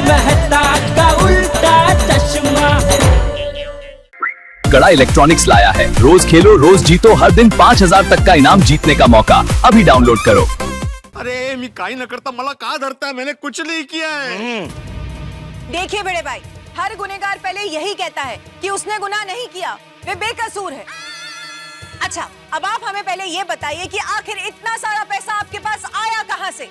मेहता का उल्टा चश्मा। कड़ा इलेक्ट्रॉनिक्स लाया है, रोज खेलो रोज जीतो, हर दिन 5,000 तक का इनाम जीतने का मौका। अभी डाउनलोड करो। अरे मी काही न करता मला का धरता है? मैंने कुछ नहीं किया है। देखिए बड़े भाई, हर गुनहगार पहले यही कहता है कि उसने गुनाह नहीं किया, वे बेकसूर है। अच्छा, अब आप हमें पहले ये बताइए कि आखिर इतना सारा पैसा आपके पास आया कहां से?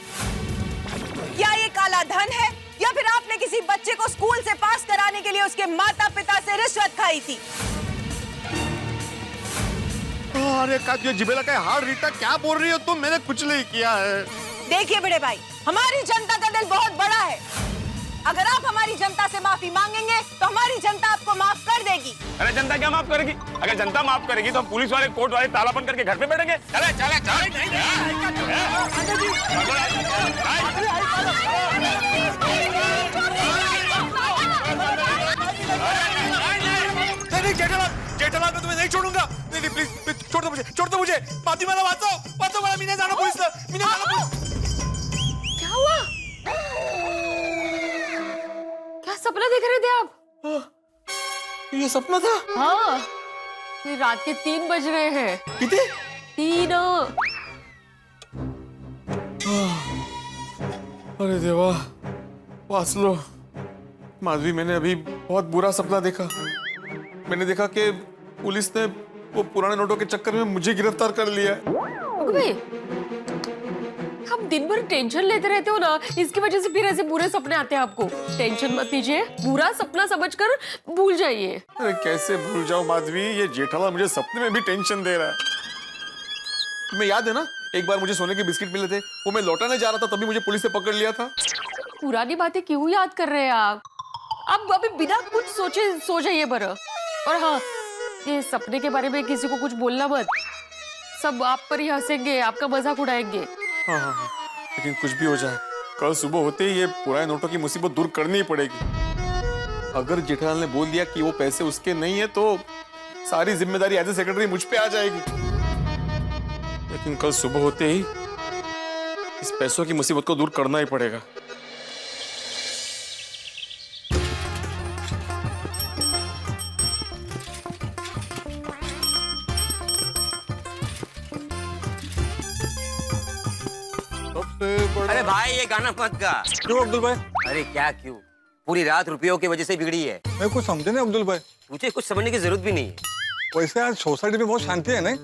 क्या ये काला धन है या फिर आपने किसी बच्चे को स्कूल से पास कराने के लिए उसके माता पिता से रिश्वत खाई थी? अरे का ये जिबेला का हार रीटा क्या बोल रही हो तुम? मैंने कुछ नहीं किया है। देखिए बड़े भाई, हमारी जनता का दिल बहुत बड़ा है। अगर आप हमारी जनता से माफी मांगेंगे तो हमारी जनता आपको माफ कर देगी। अरे जनता क्या माफ करेगी? अगर जनता माफ करेगी तो हम पुलिस वाले कोर्ट वाले ताला बंद करके घर पे बैठेंगे। चले चले चले। जेठालाल मैं तुम्हें नहीं छोड़ूंगा। नहीं प्लीज छोड़ दो मुझे। माती मला वाचव मला। मी नाही जाणार पोलिसला। मी नाही जाणार पोलिस। क्या हुआ? क्या सपना देख रहे थे आप? ये सपना था? हाँ, ये रात के 3 बज रहे हैं। कितने? 3। अरे देवा, वाचलो। माधवी, मैंने अभी बहुत बुरा सपना देखा। मैंने देखा कि पुलिस ने वो पुराने नोटों के चक्कर में मुझे गिरफ्तार कर लिया है। भाई, आप दिन भर टेंशन लेते रहते हो ना, इसकी वजह से फिर ऐसे बुरे सपने आते हैं आपको। टेंशन मत लीजिए, बुरा सपना समझकर भूल जाइए। अरे कैसे भूल जाऊं माधवी? ये जेठालाल मुझे सपने में भी टेंशन दे रहा है। तुम्हें याद है ना, एक बार मुझे सोने के बिस्किट मिले थे, वो मैं लौटाने जा रहा था, तभी मुझे पुलिस ने पकड़ लिया था। पुरानी बातें क्यों याद कर रहे हैं आप? अब अभी बिना कुछ सोचे सो जाइए बरा। और हाँ, ये सपने के बारे में किसी को कुछ बोलना मत। सब आप पर ही हंसेंगे, आपका मजाक उड़ाएंगे। हाँ, लेकिन कुछ भी हो जाए, कल सुबह होते ही ये पुराने नोटों की मुसीबत दूर करनी ही पड़ेगी। अगर जेठालाल ने बोल दिया कि वो पैसे उसके नहीं है तो सारी जिम्मेदारी एज ए सेक्रेटरी मुझ पे आ जाएगी। लेकिन कल सुबह होते ही इस पैसों की मुसीबत को दूर करना ही पड़ेगा। अरे भाई ये गाना मत गा। क्यों अब्दुल भाई? अरे क्या क्यों? पूरी रात रुपयों की वजह से बिगड़ी है। मैं कुछ समझे नहीं अब्दुल भाई। तुझे कुछ समझने की जरूरत भी नहीं है। वैसे आज सोसाइटी में बहुत शांति है नहीं?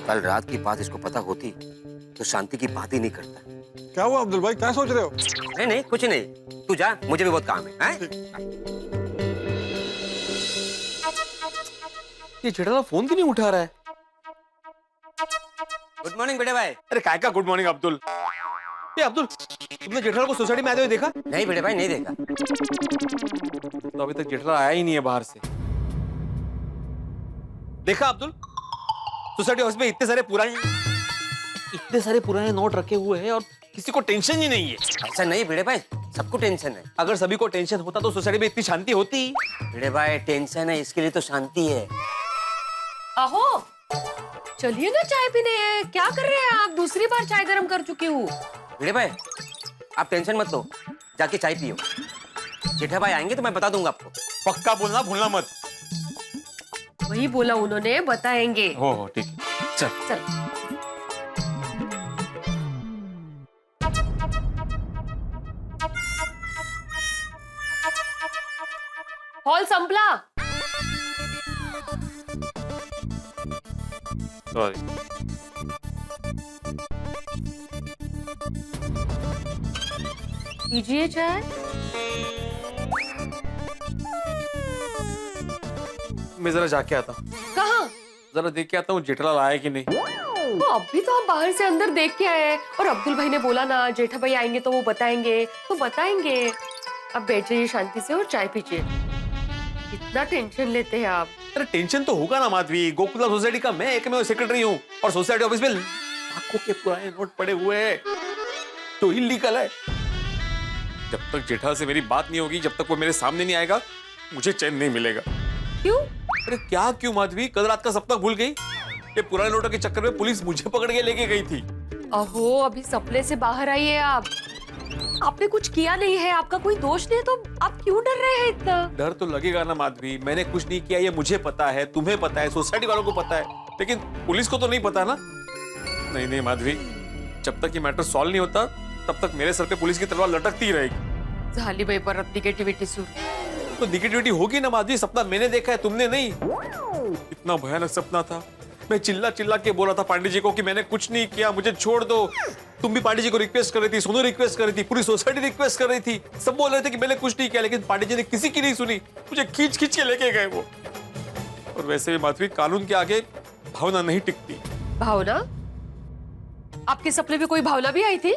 कल रात की बात इसको पता होती तो शांति की बात ही नहीं करता। क्या हुआ अब्दुल भाई, क्या सोच रहे हो? नहीं कुछ नहीं, तू जा, मुझे भी बहुत काम है। ये जेठालाल फोन क्यों नहीं उठा रहा है? गुड मॉर्निंग बेटे भाई। अरे काय का गुड मॉर्निंग अब्दुल? ये अब्दुल, तुमने जेठालाल को सोसाइटी में आते हुए देखा? नहीं बेटे भाई, नहीं देखा। तो अभी तक जेठालाल आया ही नहीं है बाहर से। देखा अब्दुल, सोसाइटी हाउस में इतने सारे पुराने नोट रखे हुए हैं और किसी को टेंशन ही नहीं है। ऐसा नहीं बेटे भाई, सबको टेंशन है। अगर सभी को टेंशन होता तो सोसाइटी में इतनी शांति होती। बेटे भाई टेंशन है, इसके लिए तो शांति है। आहो, चलिए ना चाय पीने। क्या कर रहे हैं आप? दूसरी बार चाय गर्म कर चुकी हूँ। बेटे भाई आप टेंशन मत लो, जाके चाय पियो। जेठा भाई आएंगे तो मैं बता दूंगा आपको। पक्का बोलना, भूलना मत। वही बोला उन्होंने, बताएंगे। हो ठीक है, चल चल। हॉल संपला। सॉरी। लीजिए चाय। मैं जरा जाके आता हूँ। कहाँ? जरा देख के आता हूँ जेठालाल आया कि नहीं। तो अभी तो हम बाहर से अंदर देख के आए हैं और अब्दुल भाई ने बोला ना जेठा भाई आएंगे तो वो बताएंगे, तो बताएंगे। अब बैठ जाइए शांति से और चाय पीजिए। इतना टेंशन लेते हैं आप। अरे टेंशन तो होगा ना माधवी, गोकुला सोसाइटी का मैं एकमेव सेक्रेटरी हूँ और सोसाइटी ऑफिस में लाखों के पुराने नोट पड़े हुए हैं तो इलीगल है। जब तक जेठा से मेरी बात नहीं होगी, जब तक वो मेरे सामने नहीं आएगा, मुझे चैन नहीं मिलेगा। क्यों? अरे क्या क्यों माधवी, कल रात का सपना भूल गई? ये पुराने नोटों के चक्कर में पुलिस मुझे पकड़ के लेके गई थी। अहो, अभी सपने से बाहर आइए आप। आपने कुछ किया नहीं है, आपका कोई दोष नहीं है, तो आप क्यों डर रहे हैं इतना? डर तो लगेगा ना माधवी, मैंने कुछ नहीं किया ये मुझे पता है, तुम्हें पता है, सोसाइटी वालों को पता है, लेकिन पुलिस को तो नहीं पता ना। नहीं नहीं माधवी, जब तक ये मैटर सॉल्व नहीं होता तब तक मेरे सर पे पुलिस की तलवार लटकती रहेगी। झाली बाई परत निगेटिविटी सुर. तो निगेटिविटी होगी ना माधवी, सपना मैंने देखा है, तुमने नहीं। इतना भयानक सपना था, मैं चिल्ला चिल्ला के बोला था पांडे जी को कि मैंने कुछ नहीं किया, मुझे छोड़ दो। तुम भी पांडे जी को रिक्वेस्ट कर रही थी, सोनू रिक्वेस्ट कर रही थी, पूरी सोसाइटी रिक्वेस्ट कर रही थी, सब बोल रहे थे कि मैंने कुछ नहीं किया, लेकिन पांडे जी ने किसी की नहीं सुनी, मुझे खींच खींच के लेके गए वो। और वैसे भी माधवी, कानून के आगे भावना नहीं टिकती। भावना? आपके सपने में कोई भावना भी आई थी?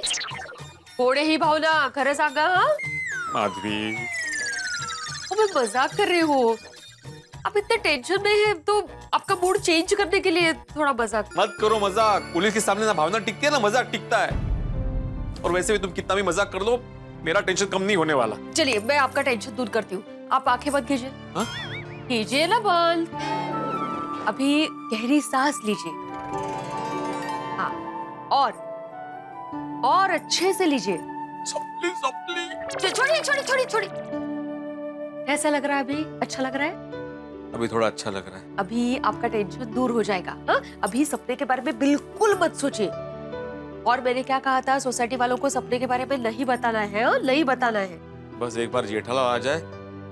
कोड़े ही भावना खरं सांगा. हाँ माधवी मैं मजाक कर रही हूँ. आप इतने टेंशन में हैं तो आपका मूड चेंज करने के लिए थोड़ा मजाक. मत करो मजाक, पुलिस के सामने ना भावना टिकती है ना मजाक टिकता है। और वैसे भी तुम कितना भी मजाक कर लो, मेरा टेंशन कम नहीं होने वाला। चलिए मैं आपका टेंशन दूर करती हूँ. आप आंखें बंद कीजिए. हाँ? कीजिए ना बंद. अभी गहरी सांस लीजिए. हाँ, और अच्छे से लीजिए. छोड़िए. कैसा लग रहा है अभी? अच्छा लग रहा है? अभी थोड़ा अच्छा लग रहा है। अभी आपका टेंशन दूर हो जाएगा. हाँ? अभी सपने के बारे में बिल्कुल मत सोचिए. और मैंने क्या कहा था, सोसाइटी वालों को सपने के बारे में नहीं बताना है. हाँ? नहीं बताना है. बस एक बार जेठालाल आ जाए,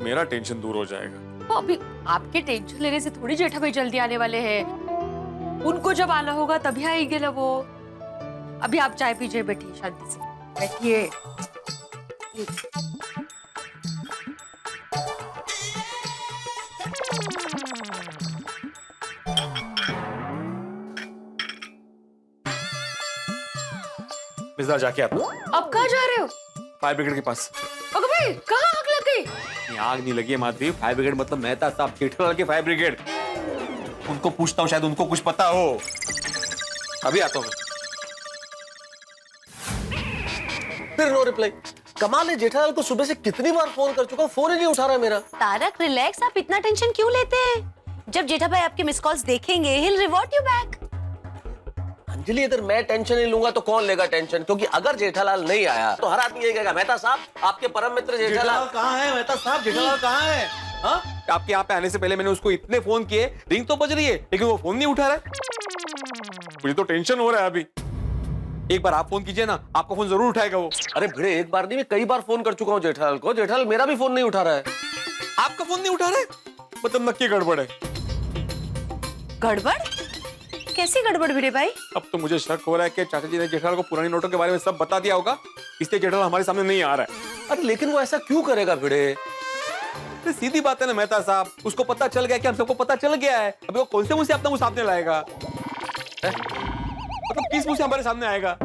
मेरा टेंशन दूर हो जाएगा। तो अभी आपके टेंशन लेने से थोड़ी जेठा भाई जल्दी आने वाले हैं. उनको जब आना होगा तभी आएंगे ना वो. अभी आप चाय पीजिए, बैठिए शांति से. बैठिए. मिर्जा जाके आता। अब कहाँ जा रहे हो? फायर ब्रिगेड के पास। अगर भाई कहाँ आग लग गई? नहीं, आग नहीं लगी है माधवी, फायर ब्रिगेड मतलब मेहता साहब, जेठालाल के फायर ब्रिगेड। उनको पूछता हूँ, शायद उनको कुछ पता हो। अभी आता हूँ। फिर नो रिप्लाई। कमाल है, जेठालाल को सुबह से कितनी बार फोन कर चुका हूँ, फोन ही नहीं उठा रहा है मेरा। तारक रिलैक्स, आप इतना टेंशन क्यों लेते हैं? जब जेठा भाई आपके मिस कॉल्स देखेंगे, he'll reward you back. Anjali, इधर मैं टेंशन नहीं लूंगा तो कौन लेगा टेंशन? क्योंकि अगर जेठालाल नहीं आया तो हर आदमी ये कहेगा, मेहता साहब आपके परम मित्र जेठालाल कहाँ है? मेहता साहब, जेठालाल कहाँ है? हाँ? आपके यहाँ पे आने से पहले मैंने उसको इतने फोन किए, रिंग तो बज रही है, लेकिन वो फोन नहीं उठा रहा है। मुझे तो टेंशन हो रहा है अभी। एक बार आप फोन कीजिए ना, आपका फोन जरूर उठाएगा वो। अरे भिड़े, एक बार नहीं, मैं कई बार फोन कर चुका हूँ जेठालाल को। जेठालाल मेरा भी फोन नहीं उठा रहा है। आपका फोन नहीं उठा रहा है? मतलब नक्की गड़बड़ है। गड़बड़? कैसी गड़बड़ भिड़े भाई? अब तो मुझे शक हो रहा है कि चाचा जी ने जेठालाल को पुरानी नोटों के बारे में सब बता दिया होगा, इसलिए जेठालाल हमारे सामने नहीं आ रहा है। अरे लेकिन वो ऐसा क्यों करेगा भिड़े? तो सीधी बात है ना मेहता साहब, उसको पता चल गया कि हम सबको पता चल गया है। अभी वो कौन से मुंह से अपना मुंह सामने लाएगा? मतलब किस मुंह से हमारे सामने आएगा?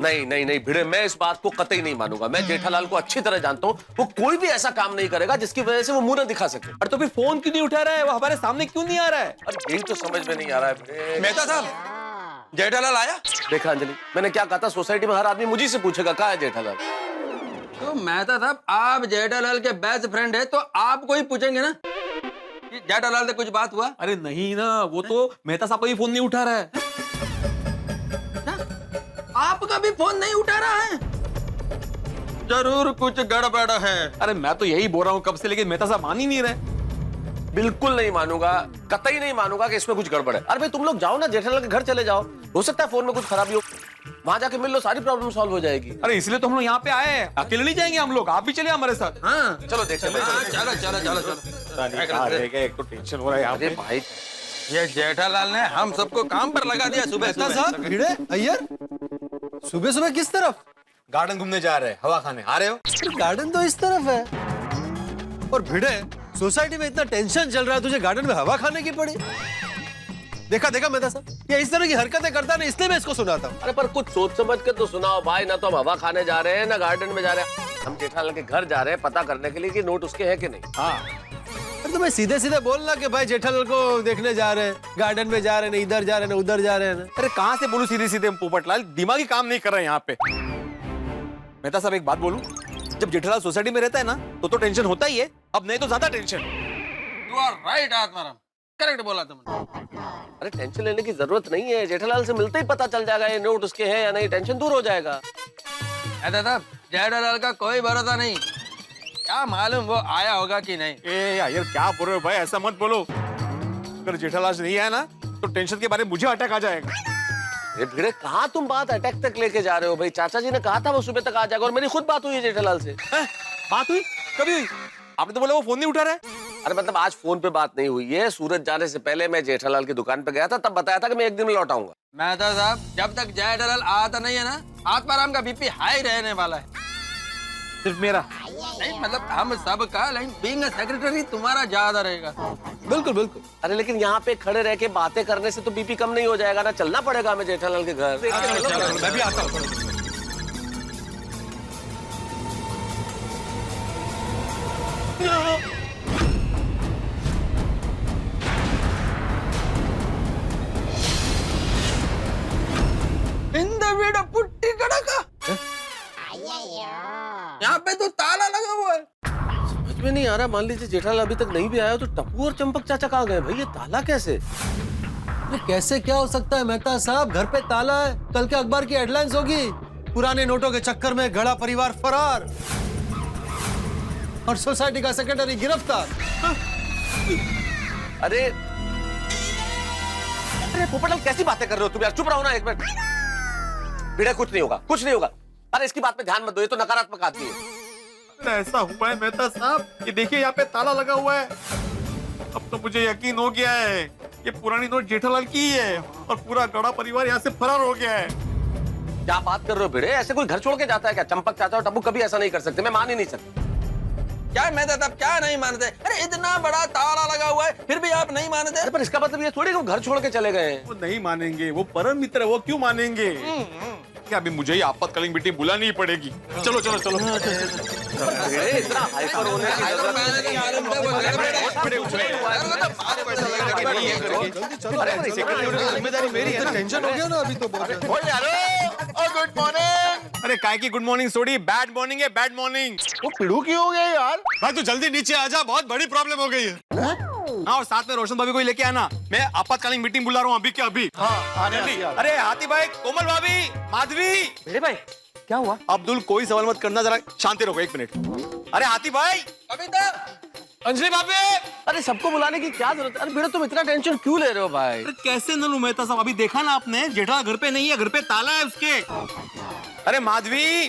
नहीं नहीं नहीं भिड़े, मैं इस बात को कतई नहीं मानूंगा। मैं जेठालाल को अच्छी तरह जानता हूँ, वो कोई भी ऐसा काम नहीं करेगा जिसकी वजह से वो मुंह न दिखा सके। अरे तो फिर फोन क्यों नहीं उठा रहा है? वो हमारे सामने क्यों नहीं आ रहा है? अरे यही तो समझ में नहीं आ रहा है भिड़े। मेहता साहब, जेठालाल आया? देखा अंजलि, मैंने क्या कहा था, सोसाइटी में हर आदमी मुझी से पूछेगा कहाँ है जेठालाल। तो मेहता साहब, आप जेठालाल के बेस्ट फ्रेंड है तो आपको ही पूछेंगे ना कि जेठालाल से कुछ बात हुआ? अरे नहीं ना, वो तो मेहता साहब का भी फोन नहीं उठा रहा है। आपका भी फोन नहीं उठा रहा है? जरूर कुछ गड़बड़ है। अरे मैं तो यही बोल रहा हूँ कब से, लेकिन मेहता साहब मान ही नहीं रहे। बिल्कुल नहीं मानूंगा, कतई नहीं मानूंगा कि इसमें कुछ गड़बड़ है। अरे भाई तुम लोग जाओ ना, जेठालाल के घर चले जाओ, हो सकता है फोन में कुछ खराबी हो, वहां जाके मिल लो, सारी प्रॉब्लम सॉल्व हो जाएगी। अरे इसलिए तो हम लोग यहाँ पे आए हैं, अकेले नहीं जाएंगे हम लोग, आप भी चले हमारे साथ। हाँ चलो देखते हैं। चलो चलो चलो चलो। एक तो टेंशन हो रहा है यहाँ अरे पे। भाई, ये जेठालाल ने हम सबको काम पर लगा दिया सुबह सुबह। भिड़े अय्यर, सुबह सुबह किस तरफ? गार्डन घूमने जा रहे हैं, हवा खाने आ रहे हो? गार्डन तो इस तरफ है। और भिड़े, सोसाइटी में इतना टेंशन चल रहा है, तुझे गार्डन में हवा खाने की पड़ी? देखा देखा मेहता साहब, ये इस तरह की हरकतें करता नहीं, इसलिए मैं इसको सुनाता हूँ। अरे पर कुछ सोच समझ के तो सुनाओ भाई, ना तो हम हवा खाने जा रहे हैं ना गार्डन में जा रहे हैं। हम जेठालाल के घर जा रहे हैं पता करने के लिए कि नोट उसके है कि नहीं। हाँ अरे तो मैं सीधे सीधे बोलना कि भाई जेठालाल को देखने जा रहे हैं, गार्डन में जा रहे हैं, इधर जा रहे हैं, उधर जा रहे हैं। अरे कहाँ से बोलूं सीधे सीधे पोपटलाल, दिमागी काम नहीं कर रहे हैं यहाँ पे। मेहता साहब एक बात बोलूं, जब जेठालाल सोसाइटी में रहता है ना तो टेंशन होता ही है, अब नहीं तो ज्यादा tension. You are right Atmaram, correct बोला तुमने। अरे टेंशन लेने की जरूरत नहीं है, जेठालाल से मिलते ही पता चल जाएगा ये नोट उसके है या नहीं, टेंशन दूर हो जाएगा। मेहता साहब, जेठालाल का कोई भरोसा नहीं, क्या मालूम वो आया होगा कि नहीं। ए यार क्या बोल रहे हो भाई, ऐसा मत बोलो। अगर जेठालाल नहीं आया ना तो टेंशन के बारे में मुझे अटैक आ जाएगा। ये भिड़े कहाँ तुम बात अटैक तक लेके जा रहे हो भाई? चाचा जी ने कहा था वो सुबह तक आ जाएगा और मेरी खुद बात हुई है जेठालाल से। बात हुई? कभी हुई? आपने तो बोला वो फोन नहीं उठा रहा है। अरे मतलब आज फोन पे बात नहीं हुई है, सूरज जाने से पहले मैं जेठालाल की दुकान पे गया था, तब बताया था कि मैं एक दिन में लौट आऊंगा। मेहता साहब, जब तक जेठालाल आता नहीं है ना, आत्माराम का बीपी हाई रहने वाला है। सिर्फ मेरा नहीं मतलब हम सब का, लेकिन बीइंग अ सेक्रेटरी तुम्हारा ज्यादा रहेगा। बिल्कुल बिल्कुल। अरे लेकिन यहाँ पे खड़े रह के बातें करने से तो बीपी कम नहीं हो जाएगा ना, चलना पड़ेगा हमें जेठालाल के घर। मैं भी आता हूँ। पुट्टी कड़का, यहाँ पे तो ताला लगा हुआ है। समझ में नहीं आ रहा, मान लीजिए जेठालाल अभी तक नहीं भी आया तो टप्पू और चंपक चाचा कहाँ गए भाई? ये ताला कैसे? अरे कैसे क्या हो सकता है मेहता साहब? घर पे ताला है, कल के अखबार की हेडलाइंस होगी, पुराने नोटों के चक्कर में गड़ा परिवार फरार और सोसाइटी का सेक्रेटरी गिरफ्तार। अरे अरे पोपटलाल कैसी बातें कर रहे हो तुम यार? चुप रहो ना एक मिनट। भिड़े कुछ नहीं होगा, कुछ नहीं होगा। अरे इसकी बात पे ध्यान मत दो, ये तो नकारात्मक आदमी है। ऐसा हुआ है मेहता साहब, ये देखिए यहाँ पे ताला लगा हुआ है। अब तो मुझे यकीन हो गया है ये पुरानी नोट जेठालाल की ही है और पूरा गड़ा परिवार यहाँ से फरार हो गया है। क्या बात कर रहे हो भिड़े? ऐसे कोई घर छोड़ के जाता है क्या? चंपक चाचा और टप्पू कभी ऐसा नहीं कर सकते, मैं मान ही नहीं सकता। क्या मेहता साहब, क्या नहीं मानते? अरे इतना बड़ा ताला लगा हुआ है, फिर भी आप नहीं मानते? अरे पर इसका मतलब ये थोड़ी कि वो घर छोड़ के चले गए हैं। वो नहीं मानेंगे, वो परम मित्र है, वो क्यों मानेंगे? क्या अभी मुझे ही आपातकालीन मीटिंग बुलानी ही पड़ेगी। चलो चलो चलो। भिड़े इतना हाइपर होने की जरूरत जिम्मेदारी मेरी है, टेंशन हो गया ना अभी तो बहुत। Good morning. अरे काय की गुड मॉर्निंग सोडी, बैड मॉर्निंग है, बैड मॉर्निंग। वो पिड़ू क्यों हो गया यार? भाई तू जल्दी नीचे आ जा, बहुत बड़ी प्रॉब्लम हो गई है। हाँ और साथ में रोशन भाभी को ही लेके आना, मैं आपातकालीन मीटिंग बुला रहा हूँ अभी के अभी। अरे हाथी भाई, कोमल भाभी, माधवी। भिड़े भाई क्या हुआ? अब्दुल कोई सवाल मत करना, जरा शांति रखो एक मिनट। अरे हाथी भाई, अभी तक अंजलि भाभी। अरे सबको बुलाने की क्या जरूरत है? अरे भिड़े तुम इतना टेंशन क्यों ले रहे हो भाई? अरे कैसे न लूं मेहता साहब, अभी देखा ना आपने, जेठालाल घर पे नहीं है, घर पे ताला है उसके। अरे माधवी,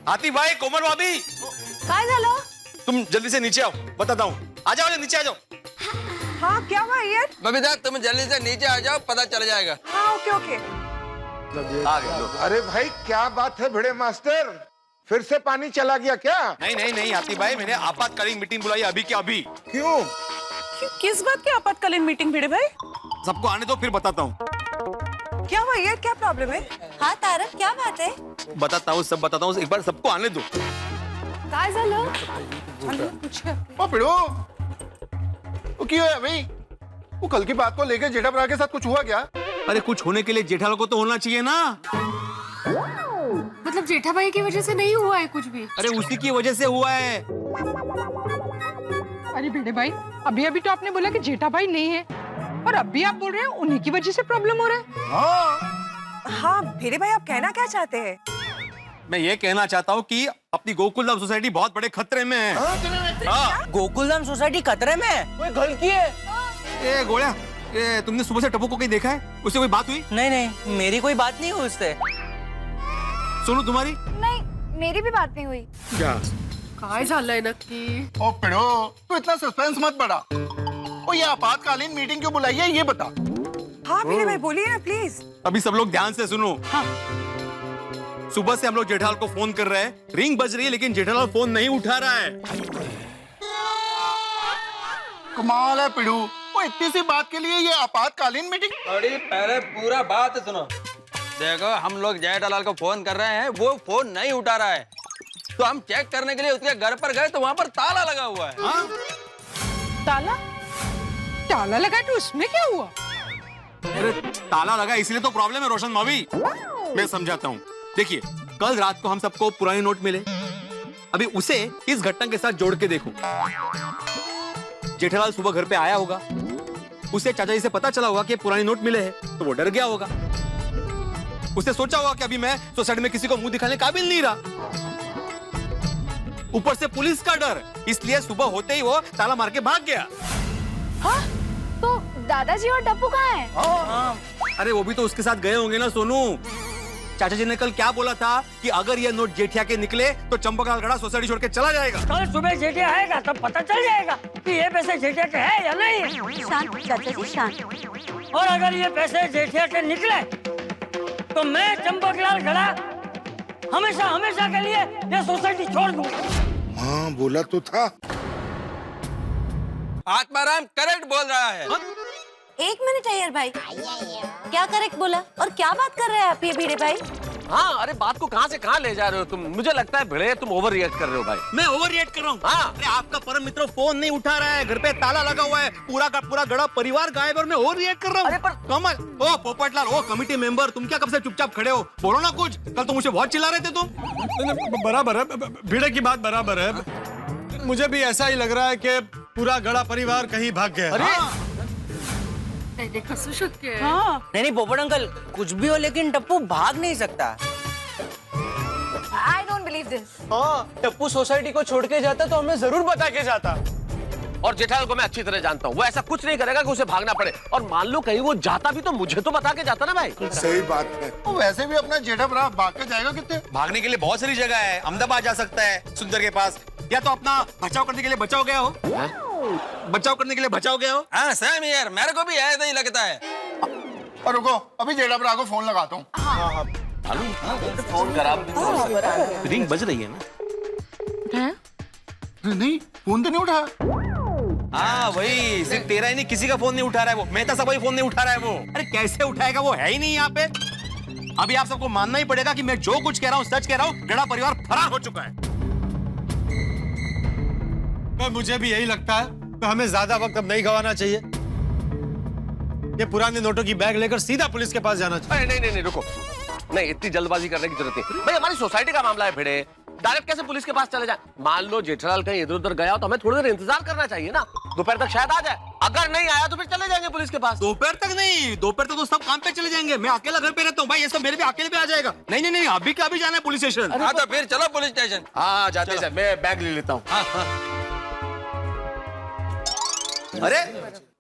हाथी भाई, कोमल भाभी, काय झालं? तुम जल्दी से नीचे आओ, बताता हूँ। आ जाओ नीचे आ जाओ। हाँ क्या हुआ यार? बबीता, तुम जल्दी से नीचे आ जाओ, पता चल जाएगा। हाँ ओके ओके। आ गए लोग। अरे भाई क्या बात है भिड़े मास्टर, फिर से पानी चला गया क्या? नहीं नहीं नहीं हाथी भाई, मैंने आपातकालीन मीटिंग बुलाई अभी के अभी। क्यों? किस बात की आपातकालीन मीटिंग भिड़े भाई? सबको आने दो फिर बताता हूँ। क्या हुआ यार, क्या प्रॉब्लम है? हाँ तारक क्या बात है? बताता हूँ, सब बताता हूँ, एक बार सबको आने दो। काय झालं? ओ पिड़ू, वो क्यों है भाई? वो कल की बात को लेकर जेठा भरा के साथ कुछ हुआ क्या? अरे कुछ होने के लिए जेठालाल को तो होना चाहिए ना। मतलब जेठाबाई की वजह से नहीं हुआ है कुछ भी? अरे उसी की वजह से हुआ है। अरे भिड़े भाई, अभी अभी तो आपने बोला कि जेठा भाई नहीं है और अभी आप बोल रहे हैं उन्हीं की वजह से प्रॉब्लम हो रहा है। हाँ भिड़े भाई, आप कहना क्या चाहते हैं? मैं ये कहना चाहता हूँ कि अपनी गोकुलधाम सोसाइटी बहुत बड़े खतरे में है। हाँ। गोकुलधाम सोसाइटी खतरे में है? कोई गलती है? ए गोल्या, तुमने सुबह से टप्पू को कहीं देखा है? उससे कोई बात हुई? नहीं नहीं, मेरी कोई बात नहीं हुई उससे। सोनू तुम्हारी? नहीं, मेरी भी बात नहीं हुई। क्या? काय झालंय नक्की? ओ पिड़ू, तू इतना सस्पेंस मत बढ़ा। ओ ये आपातकालीन मीटिंग क्यों बुलाई है ये बता। हाँ भिड़े भाई बोलिए ना प्लीज। अभी सब लोग ध्यान से सुनो। हाँ। सुबह से हम लोग जेठालाल को फोन कर रहे हैं, रिंग बज रही है लेकिन जेठालाल फोन नहीं उठा रहा है। कमाल है पिड़ू, वो इतनी सी बात के लिए ये आपातकालीन मीटिंग? अरे पहले पूरा बात सुनो। देखो हम लोग जेठालाल को फोन कर रहे हैं, वो फोन नहीं उठा रहा है, तो हम चेक करने के लिए उसके घर पर गए तो वहाँ पर ताला लगा हुआ है। हाँ? ताला? ताला लगा तो उसमें क्या हुआ? अरे ताला लगा इसलिए तो प्रॉब्लम है रोशन भाभी। मैं समझाता हूँ। देखिए कल रात को हम सबको पुराने नोट मिले, अभी उसे इस घटना के साथ जोड़ के देखो। जेठालाल सुबह घर पे आया होगा, उसे चाचा जी से पता चला होगा कि पुराने नोट मिले हैं, तो वो डर गया होगा। उसने सोचा होगा कि अभी मैं सोसाइटी में किसी को मुंह दिखाने काबिल नहीं रहा। ऊपर से पुलिस का डर, इसलिए सुबह होते ही वो ताला मार के भाग गया। तो दादाजी और टप्पू कहाँ हैं? अरे वो भी तो उसके साथ गए होंगे ना सोनू। चाचा जी ने कल क्या बोला था कि अगर ये नोट जेठिया के निकले तो चंपकलाल गड़ा सोसाइटी छोड़ के चला जाएगा। कल सुबह जेठिया आएगा तब पता चल जाएगा कि ये पैसे जेठिया के हैं या नहीं। शांत चाचा जी शांत। और अगर ये पैसे जेठिया के निकले तो मैं चंपकलाल गड़ा हमेशा हमेशा के लिए ये सोसाइटी छोड़ दूंगा। हाँ बोला तो था। आत्माराम करेक्ट बोल रहा है। एक मिनट अय्यर भाई, क्या करेक्ट बोला और क्या बात कर रहे हैं आप ये भिड़े भाई? हाँ, अरे बात को कहाँ से कहाँ ले जा रहे हो तुम? मुझे लगता है भिड़े तुम ओवर रिएक्ट कर रहे हो भाई। मैं ओवर रिएक्ट कर रहा हूँ? हाँ। अरे आपका परम मित्र फोन नहीं उठा रहा है, घर पे ताला लगा हुआ है, पूरा का पूरा गड़ा परिवार गायब और मैं ओवर रिएक्ट कर रहा हूँ। अरे पर कमल, ओ पोपटलाल, ओ कमिटी मेंबर, तुम क्या कब से चुपचाप खड़े हो? बोलो ना कुछ, कल तो मुझे बहुत चिल्ला रहे थे तुम। बराबर है, भिड़े की बात बराबर है। मुझे भी ऐसा ही लग रहा है कि पूरा गड़ा परिवार कहीं भाग गया। अरे नहीं पोपट अंकल, कुछ भी हो लेकिन टप्पू भाग नहीं सकता। I don't believe this. हाँ, टप्पू सोसाइटी को छोड़ के जाता तो हमें जरूर बता के जाता। और जेठालाल को मैं अच्छी तरह जानता हूँ, वो ऐसा कुछ नहीं करेगा कि उसे भागना पड़े। और मान लो कहीं वो जाता भी तो मुझे तो बता के जाता ना भाई। सही बात है। वो वैसे भी अपना जेठा भरा भाग के जाएगा कितने? भागने के लिए बहुत सारी जगह है, अहमदाबाद जा सकता है सुंदर के पास, या तो अपना बचाव करने के लिए बचाव गया हो। बचाव करने के लिए बचाव गया हो। हाँ सेम यार, मेरे को भी ऐसा ही लगता है। और रुको, अभी जेठा भरा को फोन लगाता हूँ। फोन करा, रिंग बज रही है ना? नहीं, फोन तो नहीं उठा। हाँ वही, सिर्फ तेरा ही नहीं, किसी का फोन नहीं उठा रहा है वो। मेहता साहब फोन नहीं उठा रहा है वो। अरे कैसे उठाएगा, वो है ही नहीं यहाँ पे। अभी आप सबको मानना ही पड़ेगा कि मैं जो कुछ कह रहा हूँ सच कह रहा हूँ। गड़ा परिवार फरार हो चुका है। मुझे भी यही लगता है, तो हमें ज्यादा वक्त अब नहीं गंवाना चाहिए। ये पुराने नोटों की बैग लेकर सीधा पुलिस के पास जाना चाहिए। नहीं रुको, नहीं इतनी जल्दबाजी करने की जरूरत नहीं भाई। हमारी सोसाइटी का मामला है भिड़े, डायरेक्ट कैसे पुलिस के पास चले जाए? मान लो जेठालाल कहीं इधर उधर गया हो तो हमें थोड़ी देर इंतजार करना चाहिए ना। दोपहर तक शायद आ जाए, अगर नहीं आया तो फिर चले जाएंगे पुलिस के पास। दोपहर तक नहीं, दोपहर तक तो सब काम पे चले जाएंगे। मैं अकेला घर पे रहता हूँ भाई, ये सब मेरे भी अकेले पे आ जाएगा। नहीं अभी का अभी जाना है पुलिस स्टेशन। हाँ तो फिर चलो पुलिस स्टेशन। हाँ जाते हैं, मैं बैग ले लेता हूँ। अरे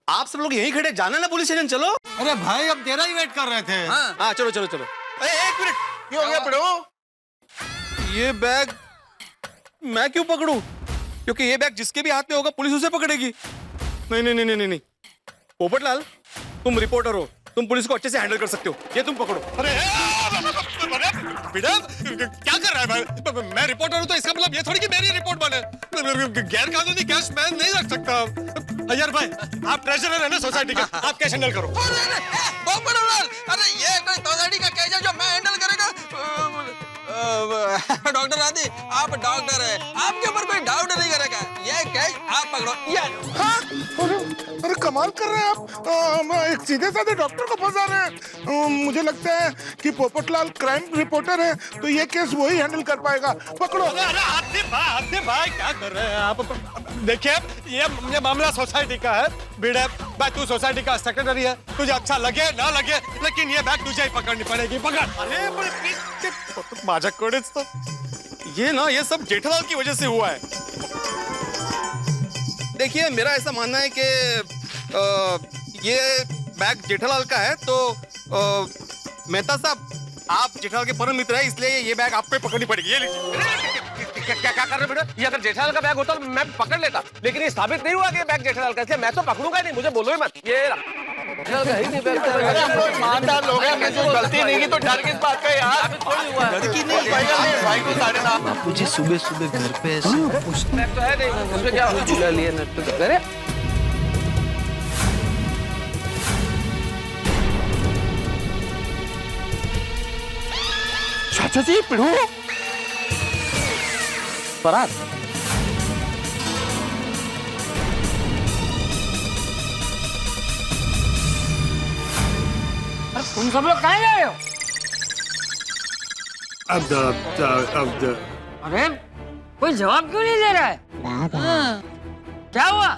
आप सब लोग यहीं खड़े, जाना ना पुलिस स्टेशन, चलो। अरे भाई अब तेरा ही वेट कर रहे थे। हाँ चलो। अरे एक मिनट, क्यों हो गया पढ़ो? ये बैग मैं क्यों पकड़ूं? क्योंकि ये बैग जिसके भी हाथ में होगा पुलिस उसे पकड़ेगी। नहीं। पोपटलाल, तुम रिपोर्टर हो, तुम पुलिस को अच्छे से हैंडल कर सकते हो, ये तुम पकड़ो। अरे बेटा क्या कर रहा है भाई? मैं रिपोर्टर हूँ तो इसका मतलब ये थोड़ी कि मेरी रिपोर्ट बने। गैर कानूनी कैश मैं नहीं रख सकता। अय्यर भाई, आप ट्रेजरर है ना सोसाइटी का, आप कैश हैंडल करो। अरे ये कोई सोसाइटी का कैश है जो मैं हैंडल करेगा? डॉक्टर आदि, आप डॉक्टर है, आपके ऊपर कोई डाउट नहीं करेगा। ये कैश आप पकड़ो। अरे कमाल कर रहे हैं आप। एक सीधे साधे डॉक्टर को फंसा रहे हैं। मुझे लगता है कि पोपटलाल क्राइम रिपोर्टर है, तो ये केस वही हैंडल कर पाएगा। पकड़ो। अरे हाथी भाई क्या कर रहे हैं आप? देखिए ये मामला सोसाइटी का है। भिड़े भाई, तू सोसाइटी का सेक्रेटरी है, तुझे अच्छा लगे ना लगे, लेकिन ये बैग तुझे ही पकड़नी पड़ेगी। पकड़। अरे माझ्याकडेच तो ये सब जेठालाल की वजह से हुआ है। देखिए मेरा ऐसा मानना है कि ये बैग जेठालाल का है, तो मेहता साहब आप जेठालाल के परम मित्र है, इसलिए ये बैग आप पे पकड़नी पड़ेगी। ये क्या कर रहे हो बेटा? ये अगर जेठालाल का बैग होता तो मैं पकड़ लेता, लेकिन ये साबित नहीं हुआ कि ये बैग जेठालाल का, इसलिए मैं तो पकड़ूंगा ही नहीं। मुझे बोलो ही मत। ये जेठालाल का ही नहीं बैग। अरे हम लोग ईमानदार लोग हैं, मुझे गलती नहीं की तो डर किस बात का यार? थोड़ी हुआ है। लड़की नहीं, भाई को 9:30। मुझे सुबह घर पे बैग तो है नहीं, उसमें क्या झूला लिए न करे। चाचा जी पिढ़ू फरार। तुम सब लोग कहाँ जा रहे हो? अरे कोई जवाब क्यों नहीं दे रहा है? क्या हुआ?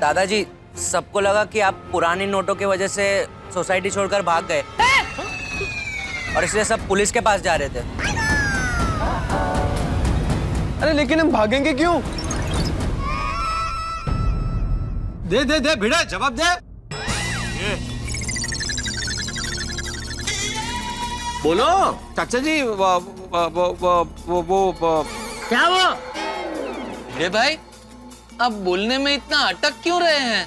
दादाजी, सबको लगा कि आप पुरानी नोटों की वजह से सोसाइटी छोड़कर भाग गए और इसलिए सब पुलिस के पास जा रहे थे। अरे लेकिन हम भागेंगे क्यों? दे दे दे भिड़ा, जवाब दे। बोलो। चाचा जी वो क्या वो? हे भाई, आप बोलने में इतना अटक क्यों रहे हैं?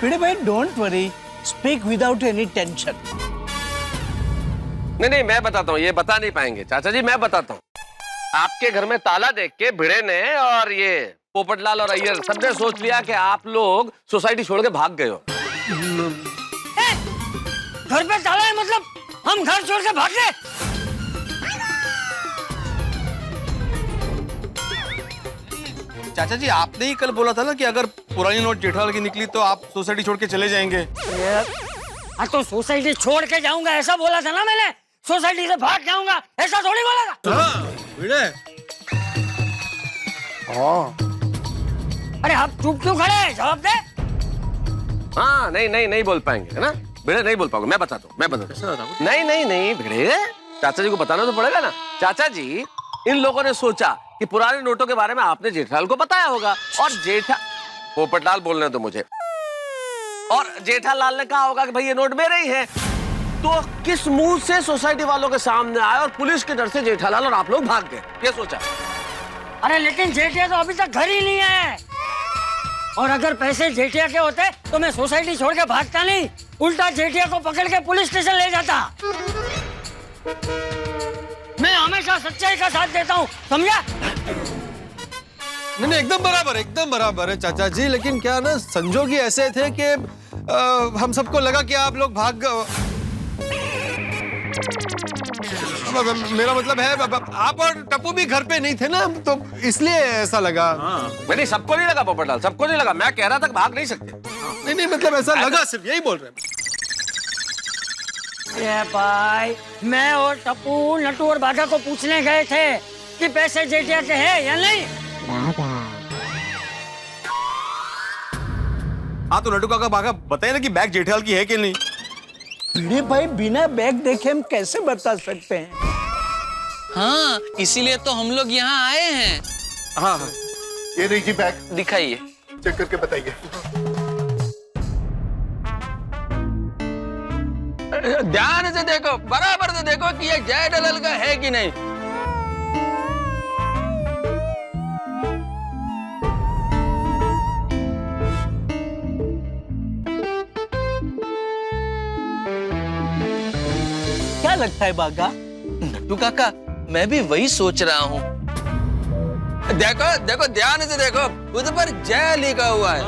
भिड़े भाई, don't worry, speak without any tension. नहीं, मैं बताता हूँ, ये बता नहीं पाएंगे चाचा जी, मैं बताता हूँ। आपके घर में ताला देख के भिड़े ने और ये पोपटलाल और अय्यर सबने सोच लिया कि आप लोग सोसाइटी छोड़ के भाग गए हो। घर पे ताला है मतलब हम घर छोड़ के भाग गए? चाचा जी, आपने ही कल बोला था ना कि अगर पुरानी नोट जेठालाल की निकली तो आप सोसाइटी छोड़ के चले जाएंगे। हाँ तो सोसाइटी छोड़ के जाऊंगा ऐसा बोला था ना मैंने। सोसाइटी से भाग जाऊंगा ऐसा थोड़ी बोला था। अरे आप चुप क्यों खड़े हैं? जवाब दे। हाँ, नहीं बोल पाएंगे, है ना भिड़े, नहीं बोल पाओगे। मैं बताता हूँ। नहीं भिड़े, चाचा जी को बताना तो पड़ेगा ना। चाचा जी, इन लोगों ने सोचा कि पुराने नोटों के बारे में आपने जेठालाल को बताया होगा और पोपटलाल बोलने दो मुझे, और जेठालाल ने कहा होगा कि भाई ये नोट मेरे ही है। तो किस मुंह से सोसाइटी वालों के सामने आए और पुलिस के डर से जेठालाल और आप लोग भाग गए, ये सोचा। अरे लेकिन जेठिया तो अभी तक घर ही नहीं आए, और अगर पैसे जेठिया के होते तो मैं सोसाइटी छोड़ के भागता नहीं, उल्टा जेठिया को पकड़ के पुलिस स्टेशन ले जाता। मैं हमेशा सच्चाई का साथ देता हूँ, समझा? नहीं, एकदम बराबर है चाचा जी, लेकिन क्या ना संजोग ही ऐसे थे कि हम सबको लगा कि आप लोग भाग मेरा मतलब है आप और टप्पू भी घर पे नहीं थे ना, तो इसलिए ऐसा लगा। नहीं, सबको नहीं लगा पोपटलाल, सबको नहीं लगा। मैं कह रहा था भाग नहीं सकते। नहीं, मतलब ऐसा लगा, सिर्फ यही बोल रहे हैं। ये भाई, मैं और टप्पू, नट्टू और बाघा को पूछने गए थे कि पैसे जेठिया के हैं या नहीं। हाँ तो नट्टू काका बाघा बताए ना कि बैग जेठालाल की है कि नहीं। भिड़े भाई, बिना बैग देखे हम कैसे बता सकते हैं? हाँ, इसीलिए तो हम लोग यहाँ आए हैं। हाँ, ये रही जी बैग, दिखाइए। चेक करके बताइए। ध्यान से देखो, बराबर से देखो कि ये जेठालाल का है कि नहीं। क्या लगता है बागा? नट्टू काका, मैं भी वही सोच रहा हूँ। देखो देखो, ध्यान से देखो, उस पर जय लिखा हुआ है।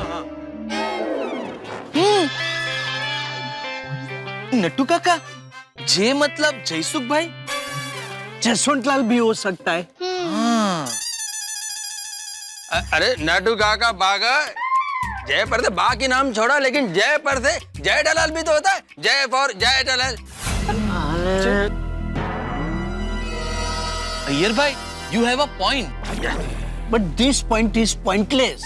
नट्टू काका, जे मतलब जयसुख भाई? जसवंतलाल भी हो सकता है। हाँ। अरे नट्टू काका बागा, जय पर से बा की नाम छोड़ा, लेकिन जय पर से जेठालाल भी तो होता है। जय फॉर जेठालाल। अय्यर भाई, you have a point. But this point is pointless.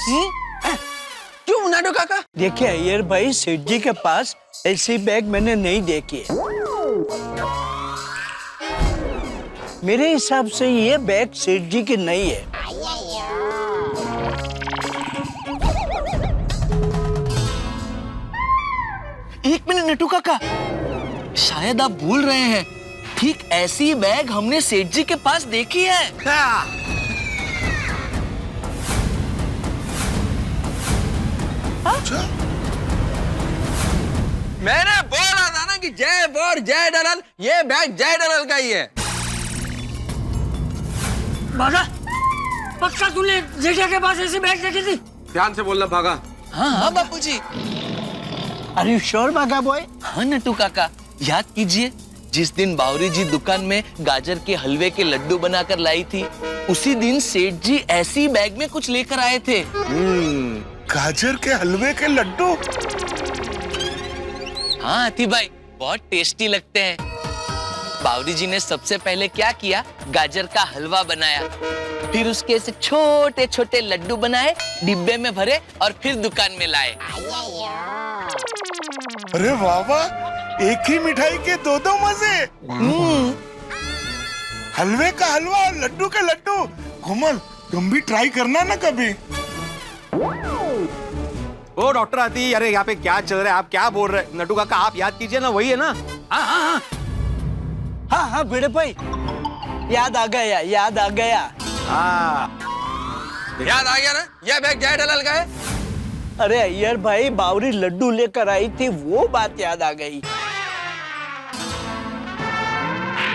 क्यों नाडू काका? देखिए अय्यर भाई, सेठ जी के पास ऐसी बैग मैंने नहीं देखी है। मेरे हिसाब से ये बैग सेठ जी की नहीं है। एक मिनट नट्टू काका, शायद आप भूल रहे हैं, ठीक ऐसी बैग हमने सेठ जी के पास देखी है। अच्छा? मैंने बोला था ना कि जय बोर जय डलाल, ये बैग जय डलाल का ही है। बागा, पक्का तूने जेठिया के पास ऐसी बैग देखी थी? ध्यान से बोलना भागा। हाँ बापूजी। Are you sure बागा बॉय? हाँ नट्टू काका, याद कीजिए, जिस दिन बावरी जी दुकान में गाजर के हलवे के लड्डू बनाकर लाई थी, उसी दिन सेठ जी ऐसी बैग में कुछ लेकर आए थे। गाजर के हलवे के लड्डू? हाँ आती भाई, बहुत टेस्टी लगते हैं। बावरी जी ने सबसे पहले क्या किया, गाजर का हलवा बनाया, फिर उसके से छोटे छोटे लड्डू बनाए, डिब्बे में भरे और फिर दुकान में लाए। अरे वाह वाह, एक ही मिठाई के दो दो मजे। हलवे का हलवा और लड्डू के लड्डू। कोमल तुम भी ट्राई करना ना कभी। ओ डॉक्टर आती, अरे यहाँ पे क्या चल रहा है? आप क्या बोल रहे हैं? नटू काका आप याद कीजिए ना, वही है ना? हाँ भिड़े भाई, याद आ गया, याद आ गया। हाँ याद आ गया ना, यह बैग जेठालाल का है। अरे अय्यर भाई, बावरी लड्डू लेकर आई थी, वो बात याद आ गई।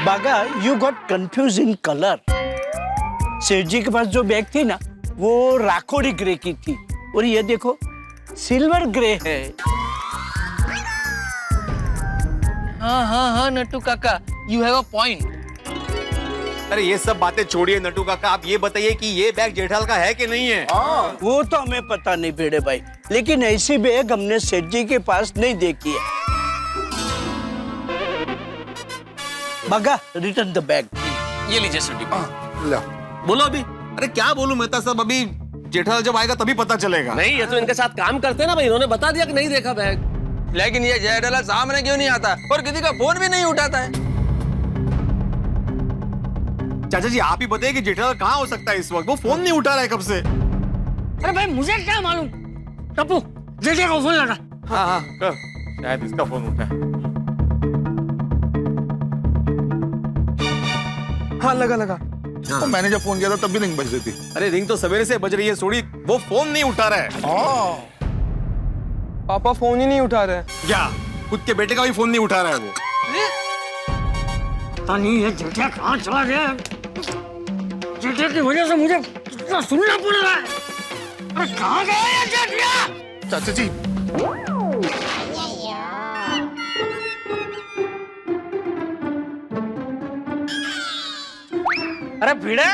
बागा, you got confuse in colour. सेठ जी के पास जो बैग थी ना, वो राखोड़ी ग्रे की थी, और ये देखो सिल्वर ग्रे है। हाँ नट्टू काका, यू हैव अ पॉइंट। अरे ये सब बातें छोड़िए नटू काका, आप ये बताइए कि ये बैग जेठालाल का है कि नहीं है? वो तो हमें पता नहीं भिड़े भाई, लेकिन ऐसी बैग हमने सेठ जी के पास नहीं देखी है। बागा, रिटर्न द बैग। ये लीजिए सर्टिफिकेट। ला। बोलो अभी। अरे क्या बोलूं मेहता साहब, अभी जेठालाल जब आएगा तभी पता चलेगा। नहीं, ये तो इनके साथ काम करते हैं ना भाई, इन्होंने बता दिया कि नहीं देखा बैग। लेकिन ये जेठालाल सामने क्यों नहीं आता और किसी का फोन भी नहीं उठाता है? चाचा जी आप ही बताइए कि जेठालाल कहाँ हो सकता है इस वक्त? वो फोन नहीं उठा रहा है कब से। अरे भाई मुझे क्या मालूम। टप्पू जेठिया को फोन लगा। हाँ कर, शायद इसका फोन उठा है। हाँ लगा। तो मैंने जब फोन किया था तब भी रिंग बज रही थी। अरे रिंग तो सवेरे से बज रही है सोड़ी, वो फोन नहीं उठा रहा है। पापा फोन ही नहीं उठा रहे। क्या खुद के बेटे का भी फोन नहीं उठा रहा है वो? पता नहीं ये जेठिया कहाँ चला गया। जेठिया की वजह से मुझे कितना सुनना पड़ रहा है। अरे कहाँ गया ये जेठिया? चाचा जी अरे भिड़े,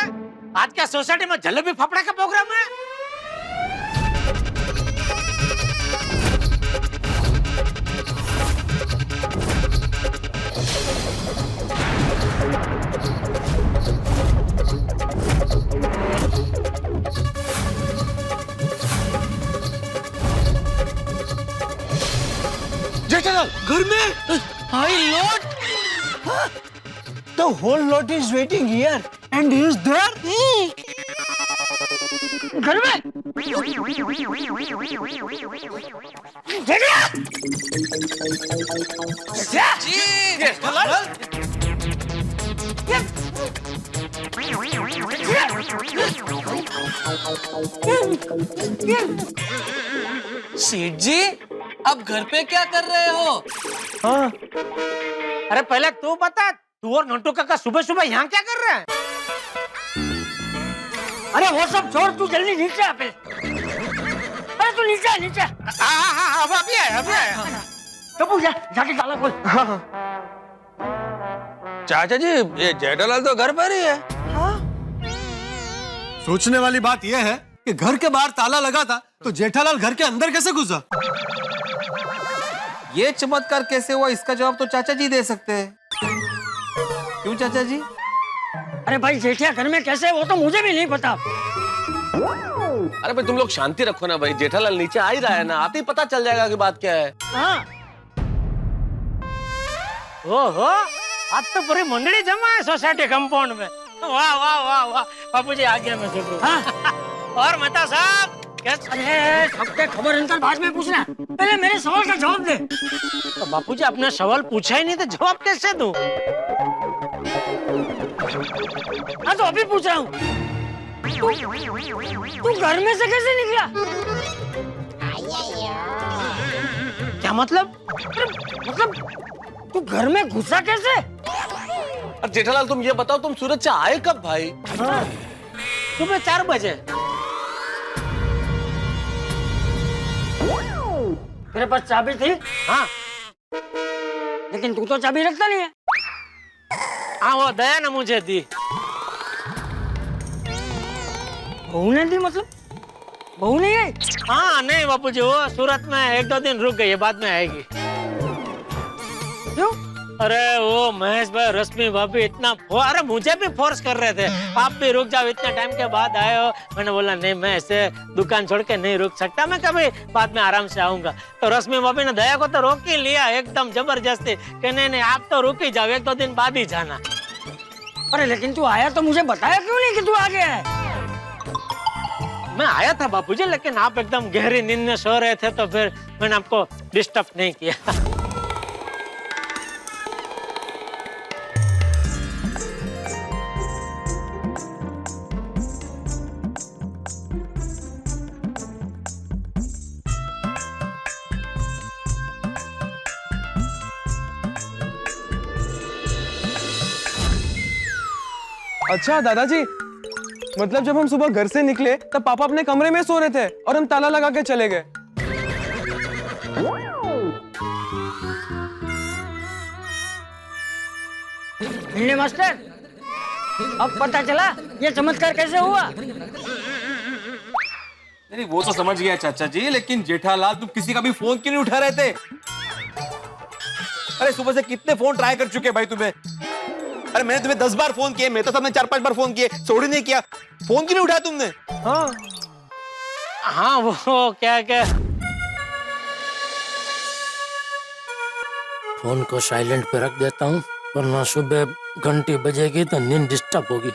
आज क्या सोसाइटी में जलेबी फाफड़ा का प्रोग्राम है? जेठालाल घर में। हाय Lord, The whole lot is waiting here, and he is there. घर में जेठिया। सेठ जी आप घर पे क्या कर रहे हो? हाँ। अरे पहले तू बता, तू और नंटू काका सुबह सुबह यहाँ क्या कर रहे हैं? अरे वो सब छोड़, तू जल्दी नीचे आ पे। अरे तू नीचे। हाँ, अभी आया। टप्पू जाके ताला खोल। चाचा जी ये जेठालाल तो घर पर ही है। सोचने वाली बात यह है कि घर के बाहर ताला लगा था, तो जेठालाल घर के अंदर कैसे घुसा? ये चमत्कार कैसे हुआ, इसका जवाब तो चाचा जी दे सकते हैं। क्यों चाचा जी? अरे भाई जेठिया घर में कैसे, वो तो मुझे भी नहीं पता। अरे भाई तुम लोग शांति रखो ना भाई, जेठालाल नीचे आ ही रहा है ना, आते ही पता चल जाएगा कि बात क्या है। हाँ। ओहो, आज तो पूरी मंडली जमा है सोसाइटी कंपाउंड में। वाह वाह वाह वाह, बापू जी आ गया मैं सब। हाँ। और मेहता साहब कैसे? अरे सबके खबर अंतर बाद में पूछना, पहले मेरे सवाल का जवाब दे। तो बापू जी आपने सवाल पूछा ही नहीं तो जवाब कैसे दूं? हाँ तो अभी पूछ रहा हूँ, तू घर में से कैसे निकला? क्या मतलब? मतलब तू घर में घुसा कैसे? अब जेठालाल तुम ये बताओ, तुम सूरत से आए कब भाई? सुबह 4 बजे। तेरे पास चाबी थी? हाँ। लेकिन तू तो चाबी रखता नहीं है। हाँ वो दया ने मुझे दी। बहू ने दी मतलब? बहू नहीं आई? हाँ नहीं बापू जी, वो सूरत में 1-2 दिन रुक गई है, बाद में आएगी। क्यों? अरे वो महेश भाई, रश्मि भाभी इतना अरे मुझे भी फोर्स कर रहे थे, आप भी रुक जाओ, इतने टाइम के बाद आए हो। मैंने बोला नहीं, मैं ऐसे दुकान छोड़ के नहीं रुक सकता, मैं कभी बाद में आराम से आऊंगा। तो रश्मि भाभी ने दया को तो रोक ही लिया एकदम जबरदस्ती, कि नहीं आप तो रुक ही जाओ, 1-2 दिन बाद ही जाना। अरे लेकिन तू आया तो मुझे बताया क्यों नहीं कि तू आ गया है? मैं आया था बापूजी, लेकिन आप एकदम गहरी नींद में सो रहे थे तो फिर मैंने आपको डिस्टर्ब नहीं किया। अच्छा दादाजी, मतलब जब हम सुबह घर से निकले तब पापा अपने कमरे में सो रहे थे और हम ताला लगा के चले गए। भिंडे मास्टर, अब पता चला ये चमत्कार कैसे हुआ? नहीं वो तो समझ गया चाचा जी, लेकिन जेठालाल तुम किसी का भी फोन क्यों नहीं उठा रहे थे? अरे सुबह से कितने फोन ट्राई कर चुके हैं भाई तुम्हें। अरे मैंने तुम्हें 10 बार फोन किए, मैं तो सबने 4-5 बार फोन किए, छोड़ नहीं किया। फोन क्यों नहीं उठाया तुमने? हाँ वो क्या फोन को साइलेंट पे रख देता हूँ, वरना सुबह घंटी बजेगी तो नींद डिस्टर्ब होगी।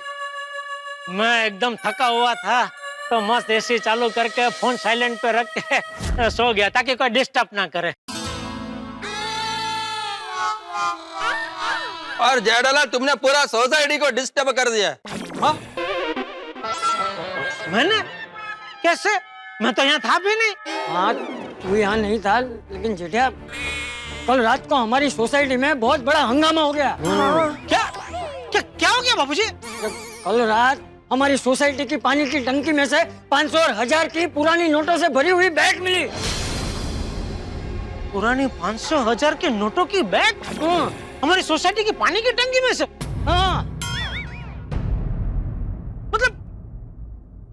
मैं एकदम थका हुआ था तो मस्त एसी चालू करके फोन साइलेंट पे रख के सो गया ताकि कोई डिस्टर्ब ना करे। और जेठालाल तुमने पूरा सोसाइटी को डिस्टर्ब कर दिया। हाँ? मैंने? कैसे? मैं तो यहाँ था भी नहीं। हाँ तू यहाँ नहीं था, लेकिन जेठिया कल रात को हमारी सोसाइटी में बहुत बड़ा हंगामा हो गया। क्या हो गया बाबूजी? कल रात हमारी सोसाइटी की पानी की टंकी में से 500 और 1000 की पुरानी नोटों से भरी हुई बैग मिली। पुरानी 500 1000 के नोटों की बैग? हमारी सोसाइटी की पानी की टंकी में से? हाँ। मतलब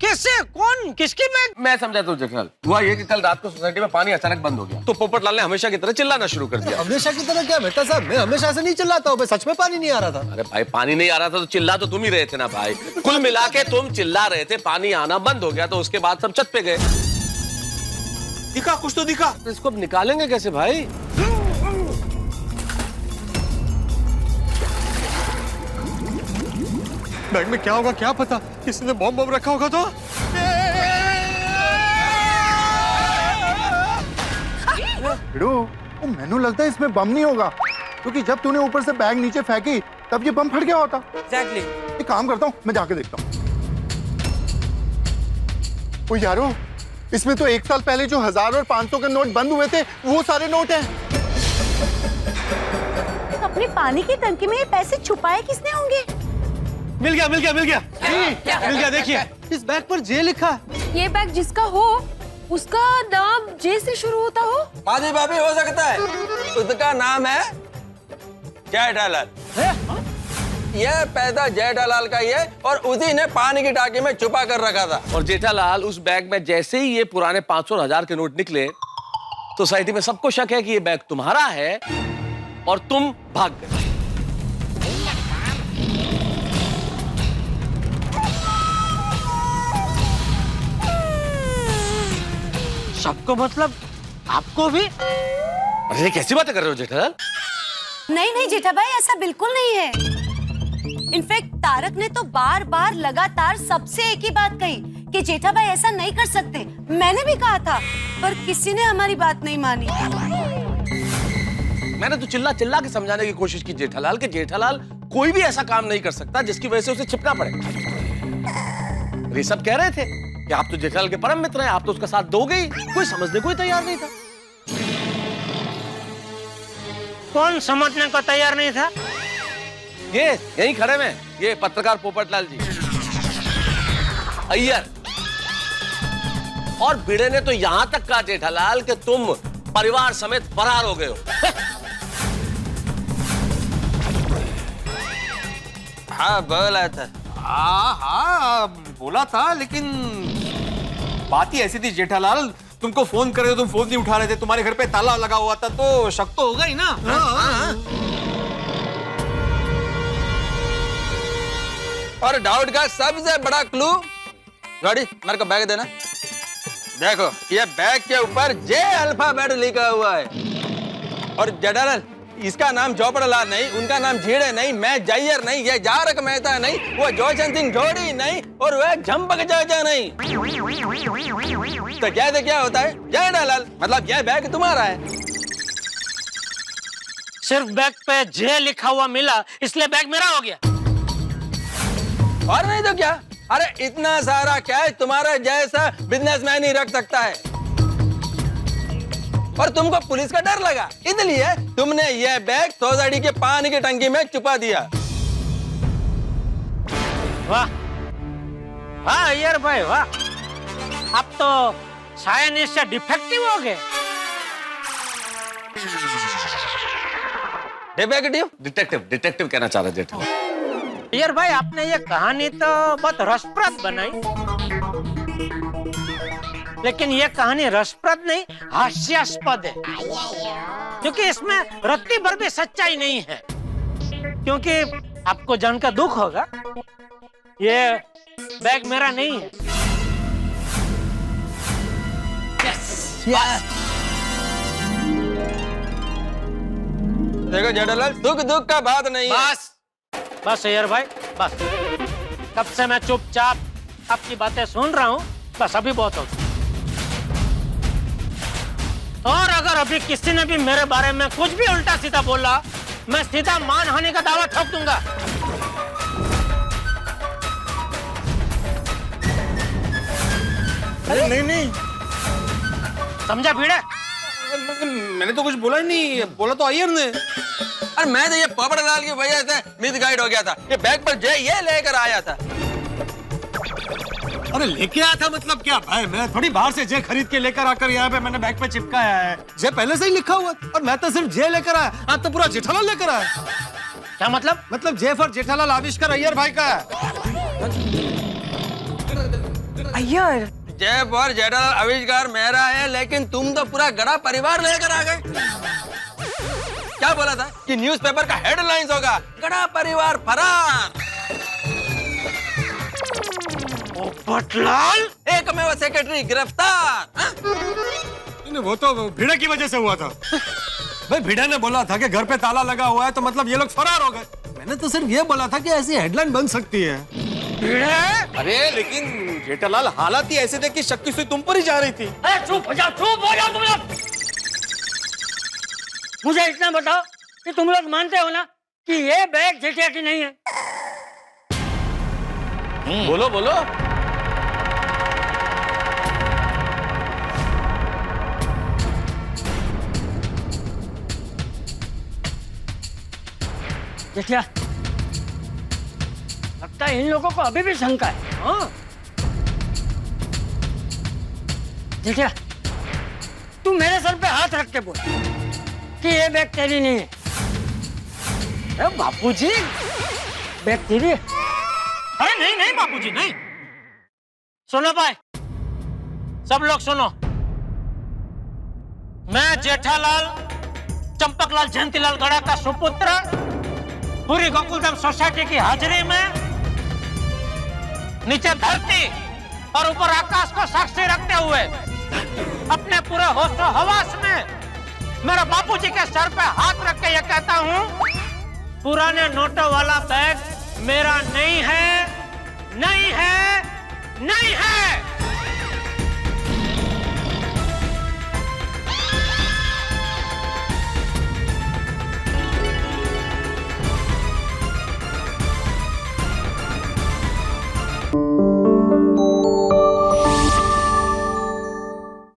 कैसे? कौन? किसकी बैग? मैं समझाता हूँ जेठालाल। हुआ ये कि कल रात को सोसाइटी में पानी अचानक बंद हो गया, तो पोपटलाल ने हमेशा की तरह चिल्लाना शुरू कर दिया। हमेशा की तरह क्या मेहता साहब, मैं हमेशा से नहीं चिल्लाता हूँ, सच में पानी नहीं आ रहा था। अरे भाई पानी नहीं आ रहा था तो चिल्ला तो तुम ही रहे थे ना भाई। कुल मिला के तुम चिल्ला रहे थे, पानी आना बंद हो गया तो उसके बाद सब छत पे गए। दिखा कुछ तो दिखा। तो इसको अब निकालेंगे कैसे भाई? बैग में क्या होगा क्या पता, किसी ने बॉम्ब बम रखा होगा तो। मैनू लगता है इसमें बम नहीं होगा, क्योंकि जब तूने ऊपर से बैग नीचे फेंकी तब ये बम फट गया होता। एग्जैक्टली। एक काम करता हूँ, मैं जाके देखता हूँ। ओ यारो, इसमें तो 1 साल पहले जो 1000 और 500 के नोट बंद हुए थे वो सारे नोट हैं। अपनी पानी की टंकी में ये पैसे छुपाए किसने होंगे? मिल गया मिल गया मिल गया मिल गया। देखिए इस बैग पर जे लिखा है। ये बैग जिसका हो उसका नाम जे से शुरू होता हो? माजी भाभी हो सकता है, उसका नाम है जेठालाल। यह पैसा जेठालाल का ही है और उसी ने पानी की टाकी में छुपा कर रखा था। और जेठालाल उस बैग में जैसे ही ये पुराने 500 और 1000 के नोट निकले, सोसाइटी में सबको शक है कि ये बैग तुम्हारा है और तुम भाग गए। सबको मतलब आपको भी? अरे कैसी बातें कर रहे हो जेठालाल? नहीं नहीं जेठा भाई, ऐसा बिल्कुल नहीं है। इनफैक्ट तारक ने तो बार बार लगातार सबसे एक ही बात कही कि जेठा भाई ऐसा नहीं कर सकते। मैंने भी कहा था, पर किसी ने हमारी बात नहीं मानी। मैंने तो चिल्ला चिल्ला के समझाने की कोशिश की जेठालाल कि जेठालाल कोई भी ऐसा काम नहीं कर सकता जिसकी वजह से उसे छिपना पड़े। ये सब कह रहे थे कि आप तो जेठालाल के परम मित्र हैं, आप तो उसका साथ दोगे ही। कोई समझने को ही तैयार नहीं था। कौन समझने को तैयार नहीं था? ये यहीं खड़े में ये पत्रकार पोपटलाल जी, अय्यर। और भिड़े ने तो यहां तक कहा जेठालाल कि तुम परिवार समेत फरार हो गए हो। हाँ बोला था। हाँ बोला था, लेकिन बात ही ऐसी थी जेठालाल, तुमको फोन करे तो तुम फोन नहीं उठा रहे थे, तुम्हारे घर पे ताला लगा हुआ था, तो शक तो होगा ही ना। और डाउट का सबसे बड़ा क्लू, गाड़ी मेरे को बैग देना। देखो ये बैग के ऊपर जे अल्फाबेट लिखा हुआ है। और जेठालाल इसका नाम चौपड़लाल नहीं, उनका नाम झीड़े नहीं, मैं जय्यर नहीं, ये जारक मेहता नहीं, वो जोचन सिंह जोड़ी नहीं, और वह झंपक चाचा नहीं। तो क्या से क्या होता है जेठालाल, मतलब यह बैग तुम्हारा है। सिर्फ बैग पे जे लिखा हुआ मिला इसलिए बैग मेरा हो गया। और नहीं तो क्या, अरे इतना सारा कैश तुम्हारा जैसा बिजनेसमैन ही रख सकता है, और तुमको पुलिस का डर लगा, इसलिए तुमने यह बैग सोसाइटी के पानी की टंकी में छुपा दिया। वाह वाह यार भाई वाह, अब तो साइंस से डिफेक्टिव हो गए। डिफेक्टिव? डिटेक्टिव कहना चाह रहे जेठालाल। यार भाई आपने ये कहानी तो बहुत रसप्रद बनाई, लेकिन ये कहानी रसप्रद नहीं हास्यास्पद है, क्योंकि इसमें रत्ती भर भी सच्चाई नहीं है। क्योंकि आपको जानकर दुख होगा, ये बैग मेरा नहीं है। देखो जेठालाल, दुख का बात नहीं है। बस यार भाई बस, कब से मैं चुपचाप आपकी बातें सुन रहा हूँ, बस अभी बहुत होगा। और अगर अभी किसी ने भी मेरे बारे में कुछ भी उल्टा सीधा बोला, मैं सीधा मानहानि का दावा ठोक दूंगा। अरे नहीं, समझा भिड़े? मैंने तो कुछ बोला ही नहीं, बोला तो अय्यर ने। अरे मैं तो ये पोपटलाल की वजह से मिसगाइड हो गया था, ये बैग पर जय ये लेकर आया था। अरे लेके आया था मतलब क्या भाई, मैं थोड़ी बाहर से जे खरीद के लेकर आकर यहाँ पे मैंने बैग पे चिपकाया है। जे पहले से ही लिखा हुआ था, और मैं तो सिर्फ जे लेकर आया, आप तो पूरा जेठालाल लेकर आया। क्या मतलब? मतलब जे फॉर जेठालाल आविष्कार अय्यर भाई का है। अय्यर, जय फॉर जेठालाल आविष्कार मेरा है, लेकिन तुम तो पूरा गड़ा परिवार लेकर आ गए। क्या बोला था कि न्यूज़पेपर का हेडलाइंस होगा, गड़ा परिवार फरार, पोपटलाल एकमेव सेक्रेटरी गिरफ्तार। नहीं, वो तो भिड़े की वजह से हुआ था। भाई भिड़े ने बोला था कि घर पे ताला लगा हुआ है, तो मतलब ये लोग फरार हो गए। मैंने तो सिर्फ ये बोला था कि ऐसी हेडलाइन बन सकती है। अरे लेकिन जेठालाल, हालात ही ऐसे थे कि शक की सुई तुम पर ही जा रही थी। चुप हो जाओ तुम लोग। मुझे इतना बताओ कि तुम लोग मानते हो ना कि ये बैग जेठिया की नहीं है? बोलो बोलो। जेठिया, लगता है इन लोगों को अभी भी शंका है। हाँ जेठिया, तू मेरे सर पे हाथ रख के बोल कि ये बैग तेरी नहीं है। अरे बापूजी, बैग तेरी है? अरे नहीं बापूजी नहीं। सुनो भाई, सब लोग सुनो, मैं जेठालाल चंपकलाल जयंतीलाल गड़ा का सुपुत्र पूरी गोकुलधाम सोसाइटी की हाजिरी में नीचे धरती और ऊपर आकाश को साक्षी रखते हुए अपने पूरे होशो हवास में मेरे बापूजी के सर पे हाथ रख के ये कहता हूँ, पुराने नोटों वाला बैग मेरा नहीं है, नहीं है, नहीं है।